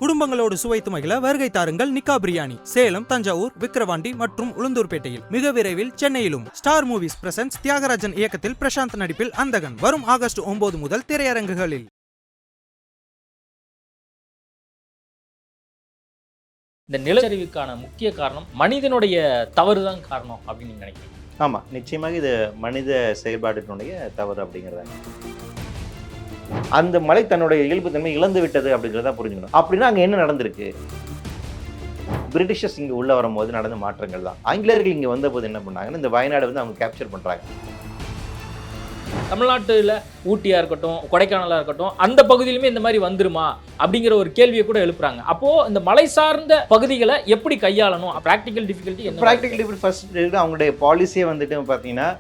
குடும்பங்களோடு சுவைத்து மகிழ வருகை தாருங்கள் நிக்கா பிரியாணி. சேலம், தஞ்சாவூர், விக்கிரவாண்டி மற்றும் உளுந்தூர்பேட்டையில். மிக விரைவில் சென்னையிலும். ஸ்டார் மூவிஸ் பிரசன்ஸ் தியாகராஜன் இயக்கத்தில் பிரசாந்த் நடிப்பில் அந்தகன் வரும் ஆகஸ்ட் 9 முதல் திரையரங்குகளில். இந்த நிலச்சரிவுக்கான முக்கிய காரணம் மனிதனுடைய தவறுதான் காரணம் அப்படின்னு நீங்க நினைக்கிறீங்க? ஆமா, நிச்சயமாக இது மனித செயல்பாட்டினுடைய தவறு அப்படிங்கிறத. அந்த மலை தன்னுடைய இயல்புத்தன்மை இழந்து விட்டது அப்படிங்கிறத புரிஞ்சுக்கணும். அப்படின்னா அங்கே என்ன நடந்திருக்கு? பிரிட்டிஷர்ஸ் இங்கே உள்ள வரும்போது நடந்த மாற்றங்கள் தான். ஆங்கிலேயர்கள் இங்கே வந்தபோது என்ன பண்ணாங்கன்னா, இந்த வயநாடு வந்து அவங்க கேப்சர் பண்ணுறாங்க. தமிழ்நாட்டில் ஊட்டியாக இருக்கட்டும், கொடைக்கானலாக இருக்கட்டும், அந்த பகுதியிலுமே இந்த மாதிரி வந்துருமா அப்படிங்கிற ஒரு கேள்வியை கூட எழுப்புறாங்க. அப்போது இந்த மலை சார்ந்த பகுதிகளை எப்படி கையாளணும்? ப்ராக்டிக்கல் டிஃபிகல்ட்டி என்ன? ப்ராக்டிக்கல் டிஃபிகல்ட்டி ஃபர்ஸ்ட் அவங்களுடைய பாலிசியே வந்துட்டு பார்த்தீங்கன்னா,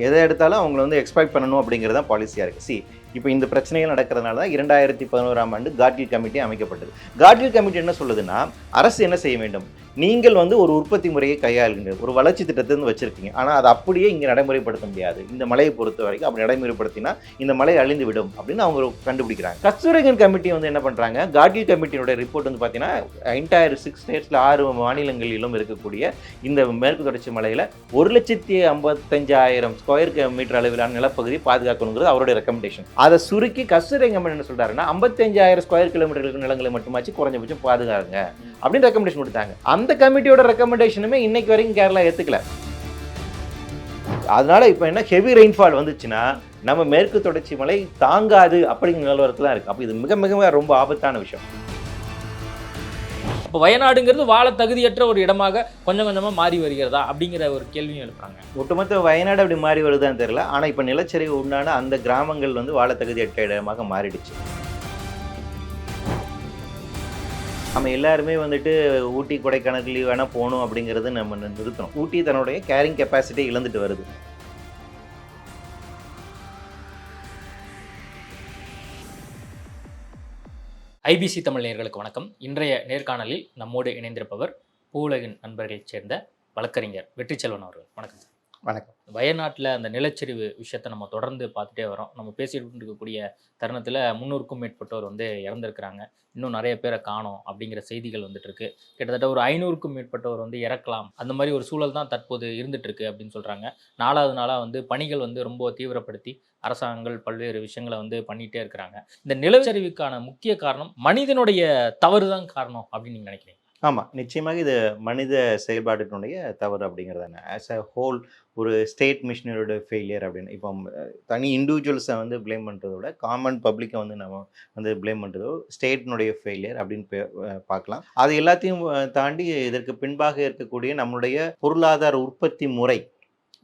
எதை எடுத்தாலும் அவங்கள வந்து எக்ஸ்பெக்ட் பண்ணணும் அப்படிங்கிறது தான் பாலிசியாக இருக்குது. இப்போ இந்த பிரச்சனைகள் நடக்கிறதுனால தான் 2011ஆம் ஆண்டு காட்கில் கமிட்டி அமைக்கப்பட்டது. காட்கில் கமிட்டி என்ன சொல்லுதுன்னா, அரசு என்ன செய்ய வேண்டும்? நீங்கள் வந்து ஒரு உற்பத்தி முறையை கையாளுங்க, ஒரு வளர்ச்சி திட்டத்தை வந்து வச்சிருக்கீங்க, ஆனால் அதை அப்படியே இங்கே நடைமுறைப்படுத்த முடியாது. இந்த மலையை பொறுத்த வரைக்கும் அப்படி நடைமுறைப்படுத்தினா இந்த மலை அழிந்து விடும் அப்படின்னு அவங்க கண்டுபிடிக்கிறாங்க. கஸ்தூரிரங்கன் கமிட்டி வந்து என்ன பண்ணுறாங்க, காட்கில் கமிட்டியோட ரிப்போர்ட் வந்து பார்த்தீங்கன்னா, என்டையர் 6 ஸ்டேட்ஸில் 6 மாநிலங்களிலும் இருக்கக்கூடிய இந்த மேற்கு தொடர்ச்சி மலையில் 1,55,000 ஸ்கொயர் மீட்டர் அளவிலான நிலப்பகுதி பாதுகாக்கணுங்கிறது அவருடைய ரெக்கமெண்டேஷன். அதை சுருக்கி கஸ்தூரிரங்கன் என்ன சொல்றாருன்னா, 55,000 ஸ்கொயர் கிலோமீட்டர் நிலங்களை மட்டுமாச்சு குறைஞ்சபட்சம் பாதுகாருங்க அப்படின்னு ரெக்கமெண்டேஷன் கொடுத்தாங்க. அந்த கமிட்டியோட ரெக்கமெண்டேஷனுமே இன்னைக்கு வரைக்கும் கேரளா ஏத்துக்கல. அதனால இப்போ என்ன, ஹெவி ரெயின்ஃபால் வந்துச்சுன்னா நம்ம மேற்கு தொடர்ச்சி மலை தாங்காது அப்படிங்கிற நிலவரத்துல இருக்கு. அப்போ இது மிக மிக ரொம்ப ஆபத்தான விஷயம். இப்போ வயநாடுங்கிறது வாழ தகுதியற்ற ஒரு இடமாக கொஞ்சம் கொஞ்சமாக மாறி வருகிறதா அப்படிங்கிற ஒரு கேள்வியும் எழுப்புறாங்க. ஒட்டுமொத்த வயநாடு அப்படி மாறி வருதான்னு தெரியல. ஆனால் இப்போ நிலச்சரிவு உண்டான அந்த கிராமங்கள் வந்து வாழ தகுதியற்ற இடமாக மாறிடுச்சு. நம்ம எல்லாருமே வந்துட்டு ஊட்டி கொடைக்கானல் வேணால் போகணும் அப்படிங்கிறது நம்ம நிறுத்தணும். ஊட்டி தன்னுடைய கேரிங் கெப்பாசிட்டி இழந்துட்டு வருது. ஐபிசி தமிழ் நேயர்களுக்கு வணக்கம். இன்றைய நேர்காணலில் நம்மோடு இணைந்திருப்பவர் பூவுலகின் நண்பர்களைச் சேர்ந்த வழக்கறிஞர் வெற்றிச்செல்வன் அவர்கள். வணக்கம் சார். வணக்கம். வயநாட்டில் அந்த நிலச்சரிவு விஷயத்தை நம்ம தொடர்ந்து பார்த்துட்டே வரோம். நம்ம பேசிட்டு இருக்கக்கூடிய தருணத்தில் 300க்கும் மேற்பட்டோர் வந்து இறந்துருக்கிறாங்க. இன்னும் நிறைய பேரை காணோம் அப்படிங்கிற செய்திகள் வந்துட்டு இருக்கு. கிட்டத்தட்ட ஒரு 500க்கும் மேற்பட்டவர் வந்து இறக்கலாம், அந்த மாதிரி ஒரு சூழல் தான் தற்போது இருந்துட்டு இருக்கு அப்படின்னு சொல்றாங்க. 4வது நாளாக வந்து பணிகள் வந்து ரொம்ப தீவிரப்படுத்தி அரசாங்கங்கள் பல்வேறு விஷயங்களை வந்து பண்ணிகிட்டே இருக்கிறாங்க. இந்த நிலச்சரிவுக்கான முக்கிய காரணம் மனிதனுடைய தவறு தான் காரணம் அப்படின்னு நீங்கள் நினைக்கிறீங்க? ஆமாம், நிச்சயமாக இது மனித செயல்பாட்டினுடைய தவறு அப்படிங்கிறதான ஆஸ் அ ஹோல் ஒரு ஸ்டேட் மிஷினரியோட ஃபெயிலியர் அப்படின்னு. இப்போ தனி இண்டிவிஜுவல்ஸை வந்து ப்ளேம் பண்ணுறத விட காமன் பப்ளிக்கை வந்து நம்ம வந்து ப்ளேம் பண்ணுறதோ ஸ்டேட்னுடைய ஃபெயிலியர் அப்படின்னு பார்க்கலாம். அது எல்லாத்தையும் தாண்டி இதற்கு பின்பாக இருக்கக்கூடிய நம்மளுடைய பொருளாதார உற்பத்தி முறை,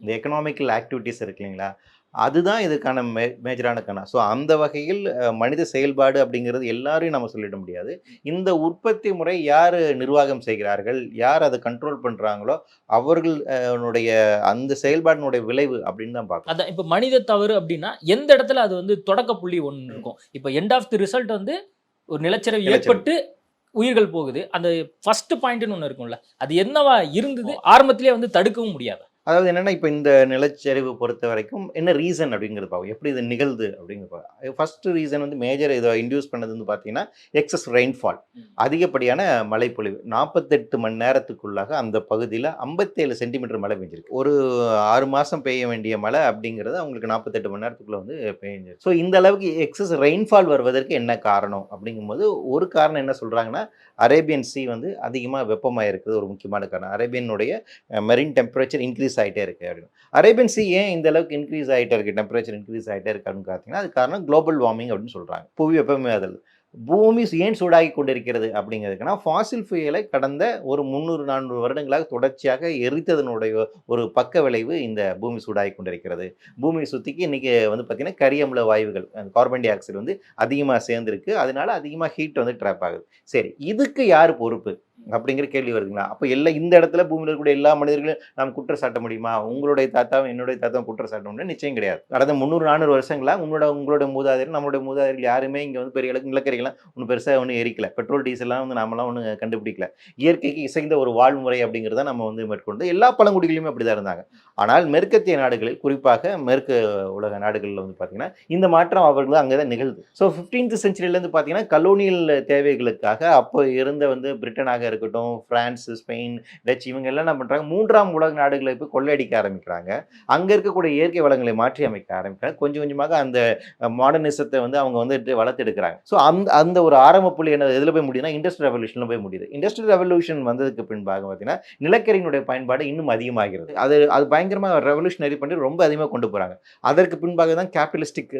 இந்த எக்கனாமிக்கல் ஆக்டிவிட்டீஸ் இருக்கு இல்லைங்களா, அதுதான் இதுக்கான மேஜரான காரணம். ஸோ அந்த வகையில் மனித செயல்பாடு அப்படிங்கிறது எல்லாரையும் நம்ம சொல்லிட முடியாது. இந்த உற்பத்தி முறை யார் நிர்வாகம் செய்கிறார்கள், யார் அதை கண்ட்ரோல் பண்ணுறாங்களோ அவர்களுடைய அந்த செயல்பாட்டினுடைய விளைவு அப்படின்னு தான் பார்க்கணும். அதான் இப்போ மனித தவறு அப்படின்னா எந்த இடத்துல அது வந்து தொடக்க புள்ளி ஒன்று இருக்கும். இப்போ எண்ட் ஆஃப் தி ரிசல்ட் வந்து ஒரு நிலச்சரிவு ஏற்பட்டு உயிர்கள் போகுது. அந்த ஃபர்ஸ்ட் பாயிண்ட்னு ஒன்று இருக்கும்ல, அது என்னவா இருந்தது, ஆரம்பத்திலே வந்து தடுக்கவும் முடியாது. அதாவது என்னென்னா, இப்போ இந்த நிலச்சரிவு பொறுத்த வரைக்கும் என்ன ரீசன் அப்படிங்கிறது பார்ப்போம், எப்படி இது நிகழ்து அப்படிங்கிறது. ஃபர்ஸ்ட் ரீசன் வந்து மேஜர் இதை இன்டியூஸ் பண்ணது வந்து பார்த்தீங்கன்னா எக்ஸஸ் ரெயின்ஃபால், அதிகப்படியான மழைப்பொழிவு. 48 மணி நேரத்துக்குள்ளாக அந்த பகுதியில் 57 சென்டிமீட்டர் மழை பெஞ்சிருக்கு. ஒரு 6 மாதம் பெய்ய வேண்டிய மழை அப்படிங்கிறது அவங்களுக்கு 48 மணி நேரத்துக்குள்ளே வந்து பெய்ஞ்சிருக்கு. ஸோ இந்த அளவுக்கு எக்ஸஸ் ரெயின்ஃபால் வருவதற்கு என்ன காரணம் அப்படிங்கும்போது ஒரு காரணம் என்ன சொல்கிறாங்கன்னா, அரேபியன் சி வந்து அதிகமாக வெப்பமாக இருக்கிறது ஒரு முக்கியமான காரணம். அரேபியனுடைய மெரின் டெம்பரேச்சர் இன்க்ரீஸ் ஆகிட்டே இருக்குது அப்படின்னு. அரேபியன் சி ஏன் இந்த அளவுக்கு இன்க்ரீஸ் ஆகிட்டே இருக்குது, டெம்பரேச்சர் இன்க்ரீஸ் ஆகிட்டே இருக்கு அப்படின்னு பார்த்தீங்கன்னா, அது காரணம் குளோபல் வார்மிங் அப்படின்னு சொல்கிறாங்க. புவி வெப்பமயமாதல். பூமி ஏன் சூடாகி கொண்டிருக்கிறது அப்படிங்கிறதுக்குன்னா, ஃபாசில் ஃபியூயலை கடந்த ஒரு 300-400 வருடங்களாக தொடர்ச்சியாக எரித்ததனுடைய ஒரு பக்க விளைவு இந்த பூமி சூடாகி கொண்டிருக்கிறது. பூமியை சுற்றிக்கு இன்றைக்கி வந்து பார்த்திங்கன்னா கரியமில வாயுகள், அந்த கார்பன் டை ஆக்சைடு வந்து அதிகமாக சேர்ந்துருக்கு. அதனால அதிகமாக ஹீட் வந்து ட்ராப் ஆகுது. சரி, இதுக்கு யார் பொறுப்பு? அப்படிங்கிற கேள்வி வருதுங்களா? அப்போ எல்லாம் இந்த இடத்துல பூமியில் இருக்கக்கூடிய எல்லா மனிதர்களும் நாம் குற்றம் சாட்ட முடியுமா? உங்களுடைய தாத்தாவும் என்னுடைய தாத்தாவும் குற்றம் சாட்ட முடியும்? நிச்சயம் கிடையாது. கடந்த 300-400 வருஷங்களா உங்களோட மூதாதையர் நம்மளுடைய மூதாதையர்கள் யாருமே இங்கே வந்து பெரிய அளவுக்கு நிலக்கரிகள்லாம் ஒன்றும் பெருசாக ஒன்றும் எரிக்கல. பெட்ரோல் டீசல்லாம் வந்து நாமெல்லாம் ஒன்றும் கண்டுபிடிக்கல. இயற்கைக்கு இசைந்த ஒரு வாழ்முறை அப்படிங்கிறத நம்ம வந்து மேற்கொண்டு எல்லா பழங்குடிகளுமே அப்படி தான் இருந்தாங்க. ஆனால் மேற்கத்திய நாடுகளில், குறிப்பாக மேற்கு உலக நாடுகளில் வந்து பார்த்தீங்கன்னா இந்த மாற்றம் அவர்கள் அங்கே தான் நிகழ்து. ஸோ 15th செஞ்சுரியிலேருந்து பார்த்தீங்கன்னா கலோனியல் தேவைகளுக்காக அப்போ இருந்த வந்து பிரிட்டனாக இருக்கட்டும், பிரான்ஸ், ஸ்பெயின், டச் இவங்க எல்லாம் என்ன பண்ணுறாங்க, 3ஆம் உலக நாடுகளை போய் கொள்ளையடிக்க ஆரம்பிக்கிறாங்க. அங்கே இருக்கக்கூடிய இயற்கை வளங்களை மாற்றி அமைக்க ஆரம்பிக்கிறாங்க. கொஞ்சம் கொஞ்சமாக அந்த மாடர்னிசத்தை வந்து அவங்க வந்து வளர்த்தெடுக்கிறாங்க. ஸோ அந்த ஒரு ஆரம்ப புள்ளி என்ன எதில் போய் முடியுதுன்னா இண்டஸ்ட்ரியல் ரெவல்யூஷனில் போய் முடியுது. இண்டஸ்ட்ரியல் ரெவல்யூஷன் வந்ததுக்கு பின்பாக பார்த்தீங்கன்னா நிலக்கரியினுடைய பயன்பாடு இன்னும் அதிகமாகிறது. அது பயங்கரமாக ரெவல்யூஷனரி பண்ணி ரொம்ப அதிகமாக கொண்டு போகிறாங்க. அதற்கு பின்பாக தான் கேபிட்டலிஸ்டிக்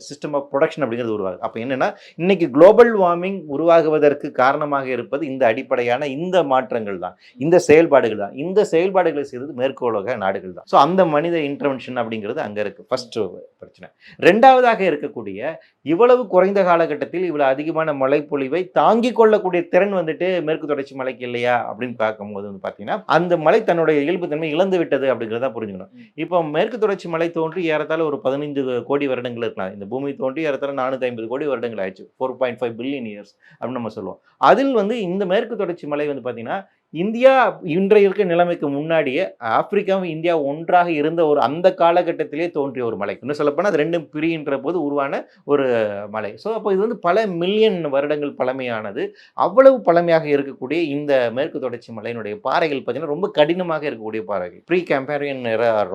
சிஸ்டம் ஆஃப் ப்ரொடக்ஷன் அப்படிங்கிறது உருவாகுது. அப்போ என்னென்னா இன்னைக்கு குளோபல் வார்மிங் உருவாகுவதற்கு காரணமாக இருப்பது இந்த அடிப்படையான இந்த மாற்றங்கள் தான், இந்த செயல்பாடுகள் தான். இந்த செயல்பாடுகளை செய்தது மேற்கு உலக நாடுகள் தான். ஸோ அந்த மனித இன்டர்வென்ஷன் அப்படிங்கிறது அங்கே இருக்குது. ஃபர்ஸ்ட் பிரச்சனை. ரெண்டாவதாக இருக்கக்கூடிய இவ்வளவு குறைந்த காலகட்டத்தில் இவ்வளவு அதிகமான மழைப்பொழிவை தாங்கிக் கொள்ளக்கூடிய திறன் வந்துட்டு மேற்கு தொடர்ச்சி மலைக்கு இல்லையா அப்படின்னு பார்க்கும்போது வந்து பார்த்தீங்கன்னா அந்த மலை தன்னுடைய இயல்புத்தன்மை இழந்து விட்டது அப்படிங்கிறத புரிஞ்சுக்கணும். இப்போ மேற்கு தொடர்ச்சி மலை தோன்றி ஏறத்தாழ ஒரு 15 கோடி வருடங்கள் இருக்கலாம். இந்த பூமி தோன்றி ஏறத்தாழ 450 கோடி வருடங்கள் ஆயிடுச்சு. 4.5 பில்லியன் இயர்ஸ் அப்படின்னு நம்ம சொல்லுவோம். அதில் வந்து இந்த மேற்கு தொடர்ச்சி மலை வந்து பார்த்தீங்கன்னா இந்தியா இன்றைய இருக்க நிலைமைக்கு முன்னாடியே ஆப்பிரிக்காவும் இந்தியா ஒன்றாக இருந்த ஒரு அந்த காலகட்டத்திலே தோன்றிய ஒரு மலை. இன்னும் சொல்லப்போனால் அது ரெண்டும் பிரிகின்ற போது உருவான ஒரு மலை. ஸோ அப்போ இது வந்து பல மில்லியன் வருடங்கள் பழமையானது. அவ்வளவு பழமையாக இருக்கக்கூடிய இந்த மேற்கு தொடர்ச்சி மலையினுடைய பாறைகள் பார்த்தீங்கன்னா ரொம்ப கடினமாக இருக்கக்கூடிய பாறைகள். ப்ரீ கேம்பேரியன்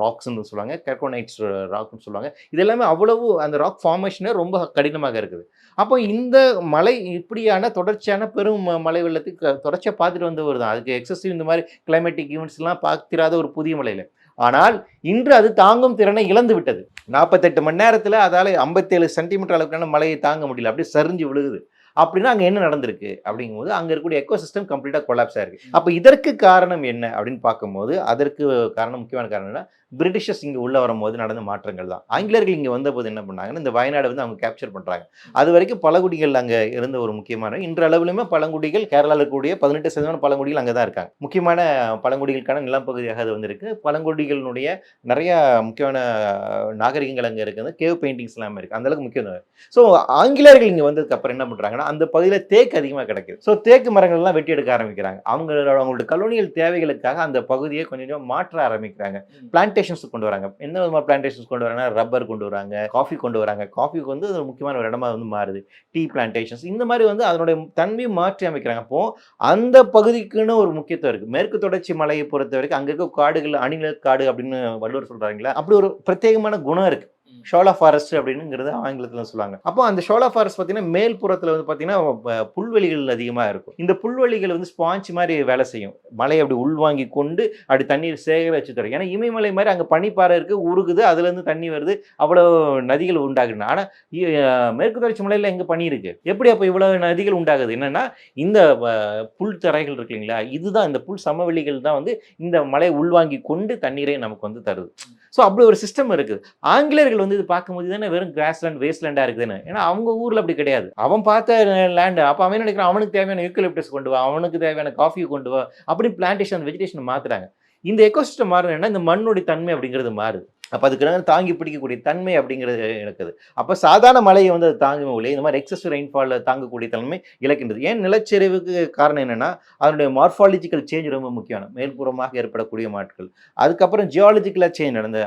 ராக்ஸ்ன்னு சொல்லுவாங்க, கர்கோனைட்ஸ் ராக்னு சொல்லுவாங்க. இது எல்லாமே அவ்வளவு அந்த ராக் ஃபார்மேஷனே ரொம்ப கடினமாக இருக்குது. அப்போ இந்த மலை இப்படியான தொடர்ச்சியான பெரும் மலை வெள்ளத்துக்கு தொடர்ச்சியாக பார்த்துட்டு வந்தவர் தான். அதுக்கு எக்ஸசிவ் இந்த மாதிரி கிளைமேட்டிக் ஈவெண்ட்ஸ்லாம் பார்த்திராத ஒரு புதிய மலையில். ஆனால் இன்று அது தாங்கும் திறனை இழந்து விட்டது. 48 மணி நேரத்தில் அதால் 57 சென்டிமீட்டர் அளவுக்கான மலையை தாங்க முடியல, அப்படியே சரிஞ்சு விழுகுது. அப்படின்னா அங்கே என்ன நடந்திருக்கு அப்படிங்கும்போது அங்கே இருக்கக்கூடிய எக்கோசிஸ்டம் கம்ப்ளீட்டாக கொலாப்ஸ் ஆயிருக்கு. அப்போ இதற்கு காரணம் என்ன அப்படின்னு பார்க்கும்போது அதற்கு காரணம், முக்கியமான காரணம் என்ன, பிரிட்டிஷர்ஸ் இங்கே உள்ள வரும்போது நடந்த மாற்றங்கள் தான். ஆங்கிலேயர்கள் இங்கே வந்தபோது என்ன பண்ணாங்கன்னா இந்த வயநாடு வந்து அவங்க கேப்சர் பண்ணுறாங்க. அது வரைக்கும் பழங்குடிகள் அங்கே இருந்த ஒரு முக்கியமான, இன்றளவிலுமே பழங்குடிகள் கேரளாவில் இருக்கக்கூடிய 18% பழங்குடிகள் அங்கே தான் இருக்காங்க. முக்கியமான பழங்குடிகளுக்கான நிலப்பகுதியாக அது வந்து இருக்குது. பழங்குடிகளுடைய நிறைய முக்கியமான நாகரிகங்கள் அங்கே இருக்குது. கேவ் பெயிண்டிங்ஸ் எல்லாமே இருக்குது. அந்தளவுக்கு முக்கியம். ஸோ ஆங்கிலேயர்கள் இங்கே வந்ததுக்கு அப்புறம் என்ன பண்ணுறாங்கன்னா அந்த பகுதியில் தேக்கு அதிகமாக கிடைக்குது. ஸோ தேக்கு மரங்கள்லாம் வெட்டி எடுக்க ஆரம்பிக்கிறாங்க. அவங்களோட கலோனியல் தேவைகளுக்காக அந்த பகுதியை கொஞ்சம் கொஞ்சம் மாற்ற ஆரம்பிக்கிறாங்க. பிளான்டேஷன்ஸ் கொண்டு வராங்க. என்ன விதமாக பிளான்டேஷன்ஸ் கொண்டு வராங்கன்னா ரப்பர் கொண்டு வராங்க, காஃபி கொண்டு வராங்க. காஃபிக்கு வந்து ஒரு முக்கியமான ஒரு இடமா வந்து மாறுது. டீ பிளான்டேஷன்ஸ் இந்த மாதிரி வந்து அதனுடைய தன்மையை மாற்றி அமைக்கிறாங்க. அப்போ அந்த பகுதிக்குன்னு ஒரு முக்கியத்துவம் இருக்குது. மேற்கு தொடர்ச்சி மலையை பொறுத்த வரைக்கும் அங்கே இருக்க காடுகள் அணிநிலக்காடு அப்படின்னு வள்ளுவர் சொல்கிறாங்களா, அப்படி ஒரு பிரத்யேகமான குணம் இருக்குது. ஷோலா ஃபாரஸ்ட் அப்படிங்கிறது ஆங்கிலத்தில் சொல்லுவாங்க. அப்போ அந்த ஷோலா ஃபாரஸ்ட் பார்த்தீங்கன்னா மேல் புறத்தில் வந்து பார்த்தீங்கன்னா புல்வெளிகள் அதிகமாக இருக்கும். இந்த புல்வெளிகள் வந்து ஸ்பாஞ்ச் மாதிரி வேலை செய்யும். மலையை அப்படி உள்வாங்கி கொண்டு அப்படி தண்ணீர் சேகரிச்சு தரும். ஏன்னா இமயமலை மாதிரி அங்கே பனிப்பாறை இருக்குது, உருகுது, அதுலேருந்து தண்ணி வருது, அவ்வளோ நதிகள் உண்டாகுது. ஆனால் மேற்கு தொடர்ச்சி மலையில் எங்கே பனி இருக்குது, எப்படி அப்போ இவ்வளோ நதிகள் உண்டாகுது? என்னென்னா இந்த புல் தரைகள் இருக்கு இல்லைங்களா, இதுதான் இந்த புல் சமவெளிகள் தான் வந்து இந்த மலையை உள்வாங்கி கொண்டு தண்ணீரை நமக்கு வந்து தருது. ஸோ அப்படி ஒரு சிஸ்டம் இருக்குது. ஆங்கிலேயர்கள் வந்து இது பார்க்கும்போது தானே வெறும் கிராஸ்லேண்ட் வேஸ்ட்லேண்டாக இருக்குதுன்னு. ஏன்னா அவங்க ஊரில் அப்படி கிடையாது. அவன் பார்த்த லேண்டு. அப்போ அவன் நினைக்கிறான் அவனுக்கு தேவையான யூக்கலிப்டஸ் கொண்டு வா, அவனுக்கு தேவையான காஃபி கொண்டு வா, அப்படி பிளான்டேஷன் வெஜிடேஷன் மாற்றுறாங்க. இந்த எக்கோசிஸ்டம் மாறுதுன்னா இந்த மண்ணுடைய தன்மை அப்படிங்கிறது மாறுது. அப்போ அதுக்கு தாங்கி பிடிக்கக்கூடிய தன்மை அப்படிங்கிறது இருக்குது. அப்போ சாதாரண மழையை வந்து அது தாங்குமே இல்லை, இந்த மாதிரி எக்ஸஸ் ரெயின்ஃபாலில் தாங்கக்கூடிய தன்மை இழக்கின்றது. ஏன் நிலச்சரிவுக்கு காரணம் என்னென்னா அதனுடைய மார்ஃபாலஜிக்கல் சேஞ்ச் ரொம்ப முக்கியமான, மேல்புறமாக ஏற்படக்கூடிய மாற்றங்கள். அதுக்கப்புறம் ஜியாலஜிக்கலாக சேஞ்ச் நடந்த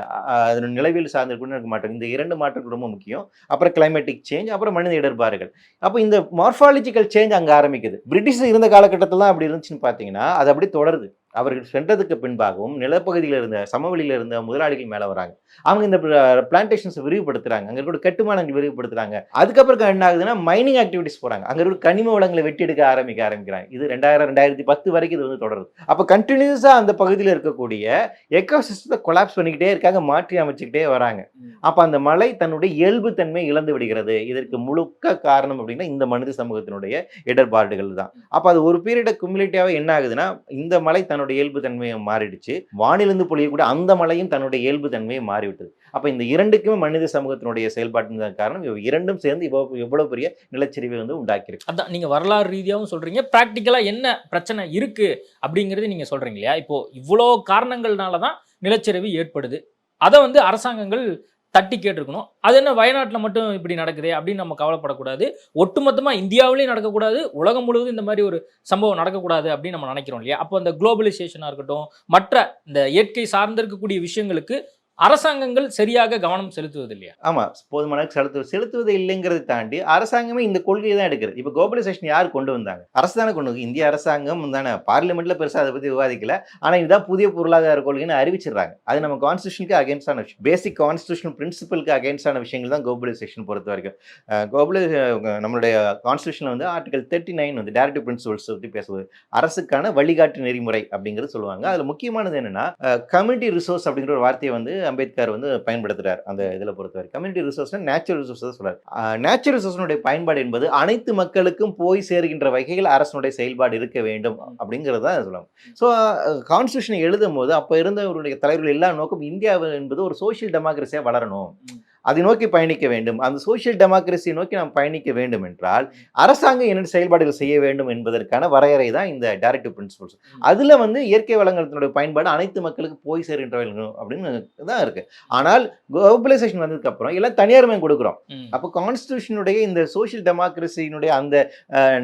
அதனுடைய நிலவியல் சார்ந்திருக்கூடிய மாற்றம். இந்த 2 மாற்றங்கள் ரொம்ப முக்கியம். அப்புறம் கிளைமேட்டிக் சேஞ்ச், அப்புறம் மனித இடர்பாடுகள். அப்போ இந்த மார்ஃபாலஜிக்கல் சேஞ்ச் அங்கே ஆரம்பிக்குது. பிரிட்டிஷ் இருந்த காலகட்டத்தில் தான் அப்படி இருந்துச்சுன்னு பார்த்தீங்கன்னா அது அப்படி தொடருது. அவர்கள் சென்றதுக்கு பின்பாகவும் நிலப்பகுதியில் இருந்த சமவெளியில் இருந்த முதலாளிகள் மேலே வராங்க. அவங்க இந்த பிளான்டேஷன்ஸை விரிவுபடுத்துறாங்க, அங்கே இருக்கிற கட்டுமானங்கள் விரிவுபடுத்துறாங்க. அதுக்கப்புறம் என்ன ஆகுதுன்னா மைனிங் ஆக்டிவிட்டிஸ் போகிறாங்க, அங்கே இருக்கிற கனிம வளங்களை வெட்டி எடுக்க ஆரம்பிக்கிறாங்க. இது 2000-2010 வரைக்கும் இது வந்து தொடருது. அப்போ கண்டினியூஸாக அந்த பகுதியில் இருக்கக்கூடிய எக்கோசிஸ்டத்தை கொலாப்ஸ் பண்ணிக்கிட்டே இருக்காங்க, மாற்றி அமைச்சுக்கிட்டே வராங்க. அப்போ அந்த மலை தன்னுடைய இயல்பு தன்மை இழந்து விடுகிறது. இதற்கு முழுக்க காரணம் அப்படின்னா இந்த மனித சமூகத்தினுடைய இடர்பாடுகள் தான். அப்போ அது ஒரு பீரியட் குமுலேட்டிவாக என்ன ஆகுதுன்னா இந்த மலை தன்னுடைய இயல்பு தன்மையை மாறிடுச்சு, வானிலிருந்து பொழியக்கூடிய அந்த மழையும் தன்னுடைய இயல்பு தன்மையை மாறிவிட்டது. அப்ப இந்த இரண்டுக்குமே மனித சமூகத்தினுடைய செயல்பாட்டு காரணம் இவை இரண்டும் சேர்ந்து இவ்வளவு பெரிய நிலச்சரிவை வந்து உண்டாக்கியிருக்கு. அதான் நீங்க வரலாறு ரீதியாகவும் சொல்றீங்க, பிராக்டிக்கலா என்ன பிரச்சனை இருக்கு அப்படிங்கறது நீங்க சொல்றீங்க இல்லையா? இப்போ இவ்வளோ காரணங்கள்னாலதான் நிலச்சரிவு ஏற்படுது. அதை வந்து அரசாங்கங்கள் தட்டி கேட்டிருக்கணும். அது என்ன வயநாட்டில் மட்டும் இப்படி நடக்குது அப்படின்னு நம்ம கவலைப்படக்கூடாது. ஒட்டுமொத்தமா இந்தியாவிலேயும் நடக்கக்கூடாது, உலகம் முழுவதும் இந்த மாதிரி ஒரு சம்பவம் நடக்கக்கூடாது அப்படின்னு நம்ம நினைக்கிறோம் இல்லையா? அப்போ அந்த குளோபலைசேஷனா இருக்கட்டும், மற்ற இந்த இயற்கை சார்ந்திருக்கக்கூடிய விஷயங்களுக்கு அரசாங்கங்கள் சரியாக கவனம் செலுத்துவது இல்லையா? ஆமா, போதுமான செலுத்துவது இல்லைங்கிறதை தாண்டி அரசாங்கமே இந்த கொள்கையை தான் எடுக்கிறது. இப்போ குளோபலைசேஷன் யார் கொண்டு வந்தாங்க? அரசு தானே கொண்டு வந்து. இந்திய அரசாங்கம் தானே, பார்லிமெண்ட்ல பெருசாக அதை பற்றி விவாதிக்கல. ஆனால் இதுதான் புதிய பொருளாதார கொள்கைன்னு அறிவிச்சிடுறாங்க. அது நம்ம கான்ஸ்டியூஷனுக்கு அகேன்ஸ்டான விஷயம், பேசிக் கான்ஸ்டியூஷனல் பிரின்சிபலுக்கு அகேன்ஸ்டான விஷயங்கள் தான் குளோபலைசேஷன் பொறுத்த வரைக்கும். நம்மளுடைய கான்ஸ்டியூஷனில் வந்து ஆர்டிகல் 39 வந்து டைரக்டிவ் பிரின்சிபல்ஸ் பற்றி பேசுவது, அரசுக்கான வழிகாட்டு நெறிமுறை அப்படிங்கிறது சொல்லுவாங்க. அதில் முக்கியமானது என்னன்னா, கம்யூனிட்டி ரிசோர்ஸ் அப்படிங்கிற ஒரு வார்த்தையை வந்து அம்பேத்கர் வந்து பயன்படுத்துறார். அந்த இதில் பொறுத்தவரை கம்யூனிட்டி ரிசோர்ஸ் நேச்சுரல் ரிசோர்ஸ் சொல்றாரு. நேச்சுரல் ரிசோர்ஸினுடைய பயன்பாடு என்பது அனைத்து மக்களுக்கும் போய் சேர்கின்ற வகையில் அரசனுடைய செயல்பாடு இருக்க வேண்டும் அப்படிங்கிறது தான் சொல்லுவாங்க. ஸோ கான்ஸ்டியூஷனை எழுதும் போது அப்போ இருந்தவருடைய தலைவர்கள் எல்லா நோக்கம் இந்தியா என்பது ஒரு சோசியல் டெமோக்ரஸியாக வளரணும், அதை நோக்கி பயணிக்க வேண்டும். அந்த சோசியல் டெமோக்ரஸியை நோக்கி நாம் பயணிக்க வேண்டும் என்றால் அரசாங்கம் என்ன செயல்பாடுகள் செய்ய வேண்டும் என்பதற்கான வரையறை தான் இந்த டைரக்டிவ் பிரின்சிபல்ஸ். அதுல வந்து இயற்கை வளங்களுடைய பயன்பாடு அனைத்து மக்களுக்கு போய் சேர்கின்ற அப்படின்னு தான் இருக்கு. ஆனால் குளோபலைசேஷன் வந்ததுக்கு அப்புறம் எல்லாம் தனியார்மயம் கொடுக்குறோம். அப்போ கான்ஸ்டியூஷனுடைய இந்த சோசியல் டெமோக்ரஸியினுடைய அந்த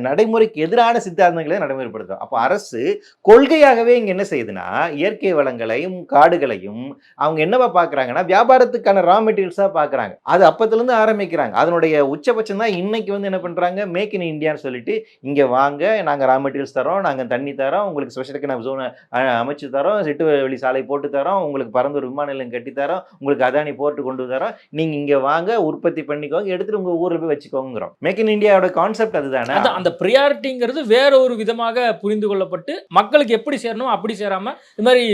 நடைமுறைக்கு எதிரான சித்தாந்தங்களை நடைமுறைப்படுத்தும். அப்போ அரசு கொள்கையாகவே இங்க என்ன செய்யுதுன்னா, இயற்கை வளங்களையும் காடுகளையும் அவங்க என்னவா பாக்குறாங்கன்னா, வியாபாரத்துக்கான ரா மெட்டீரியல்ஸா பாக்குறாங்க. அது அப்பத்துல இருந்து ஆரம்பிக்கிறாங்க. அதனுடைய உச்சபட்சம் தான் இன்னைக்கு வந்து என்ன பண்றாங்க, மேக் இன் இந்தியான்னு சொல்லிட்டு, இங்க வாங்க, நாங்க ரா மெட்டீரியல்ஸ் தரோம், நாங்க தண்ணி தரோம், உங்களுக்கு ஸ்பெஷலுக்கு ஜோன் அமைச்சு தரோம், சிட்டு வெளி சாலை போட்டு தரோம், உங்களுக்கு பரந்தூர் விமான நிலையம் கட்டி தரோம், உங்களுக்கு அதானி போர்ட்டு கொண்டு தரோம், நீங்க இங்க வாங்க, உற்பத்தி பண்ணிக்கோங்க, எடுத்துட்டு உங்க ஊர்ல போய் வச்சுக்கோங்கிறோம். மேக் இன் இந்தியாவோட கான்செப்ட் அதுதானே. அந்த பிரியாரிட்டிங்கிறது வேற ஒரு விதமாக புரிந்து கொள்ளப்பட்டு மக்களுக்கு எப்படி சேரணும் அப்படி சேராம இந்த மாதிரி